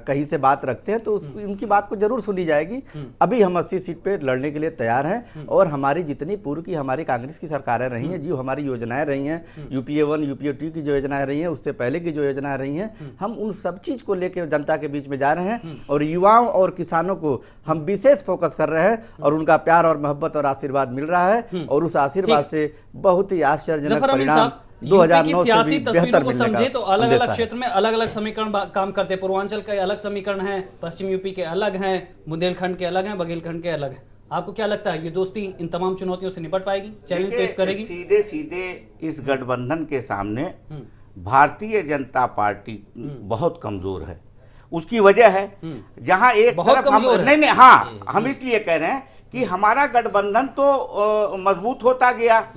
कहीं से बात रखते हैं तो उनकी बात को जरूर सुनी जाएगी। अभी हम 80 सीट पे लड़ने के लिए तैयार हैं। और हमारी जितनी पूर्व की हमारी कांग्रेस की सरकारें रही हैं, जो हमारी योजनाएं रही हैं, UPA 1 UPA 2 की जो योजनाएं रही हैं, उससे पहले की जो योजनाएं रही हैं, हम उन सब चीज को लेकर जनता के बीच में जा रहे हैं। और युवाओं और किसानों को हम विशेष फोकस कर रहे हैं और उनका प्यार और मोहब्बत और आशीर्वाद मिल रहा है। और उस आशीर्वाद से बहुत ही आश्चर्यजनक परिणाम 2009 से भी बेहतर मिलने का समझे तो अलग अलग अंदेशा है। क्षेत्र में अलग अलग समीकरण काम करते हैं। पूर्वांचल के अलग समीकरण है, पश्चिम यूपी के अलग हैं, बुंदेलखंड के अलग हैं, बघेलखंड के अलग हैं। आपको क्या लगता है, ये दोस्ती इन तमाम चुनौतियों से निपट पाएगी, चैलेंज पेश करेगी? सीधे सीधे इस गठबंधन के सामने भारतीय जनता पार्टी बहुत कमजोर है। उसकी वजह है जहां एक बहुत तरफ हम कमजोर है। नहीं, हाँ, हम इसलिए कह रहे हैं कि हमारा गठबंधन तो मजबूत होता गया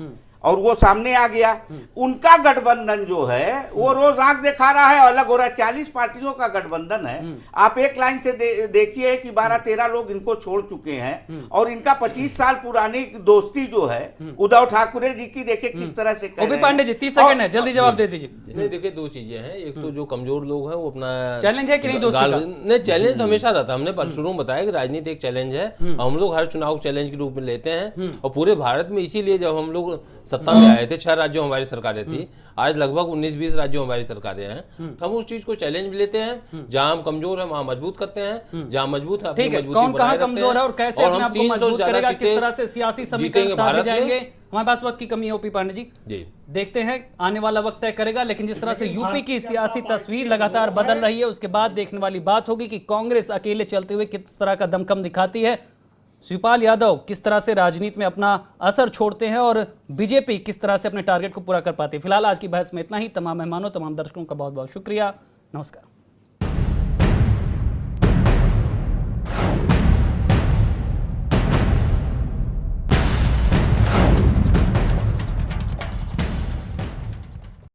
और वो सामने आ गया। उनका गठबंधन जो है वो रोज आंख दिखा रहा है, अलग हो रहा है। 40 पार्टियों का गठबंधन है। आप एक लाइन से देखिए कि 12-13 लोग इनको छोड़ चुके हैं। और इनका 25 साल पुरानी दोस्ती जो है उद्धव ठाकरे जी की, देखिए किस तरह से कर रहे हैं। पांडे जी 30 सेकंड है, जल्दी जवाब दे दीजिए। नहीं, देखिए, दो चीजें हैं। एक तो जो कमजोर लोग हैं वो अपना चैलेंज है कि नहीं दोस्ती का? नहीं, चैलेंज तो हमेशा रहता है। हमने शुरू में बताया कि राजनीति एक चैलेंज है। हम लोग हर चुनाव को चैलेंज के रूप में लेते हैं। और पूरे भारत में इसीलिए जब हम लोग सत्ता में आए थे, 6 राज्यों हमारी सरकारें थी, आज लगभग 19-20 राज्यों हमारी सरकारें हैं। तो हम उस चीज को चैलेंज भी लेते हैं। जहां हम कमजोर है वहां मजबूत करते हैं, जहां मजबूत है ठीक है, कौन कहां कमजोर है और कैसे अपने आप को मजबूत करेगा, किस तरह से सियासी समीकरण साधे जाएंगे, हमारे पास वक्त की कमी है। ओपी पांडे जी, देखते हैं, आने वाला वक्त तय करेगा। लेकिन जिस तरह से यूपी की सियासी तस्वीर लगातार बदल रही है, उसके बाद देखने वाली बात होगी कि कांग्रेस अकेले चलते हुए किस तरह का दमखम दिखाती है, शिवपाल यादव किस तरह से राजनीति में अपना असर छोड़ते हैं और बीजेपी किस तरह से अपने टारगेट को पूरा कर पाती है। फिलहाल आज की बहस में इतना ही। तमाम मेहमानों, तमाम दर्शकों का बहुत बहुत शुक्रिया। नमस्कार।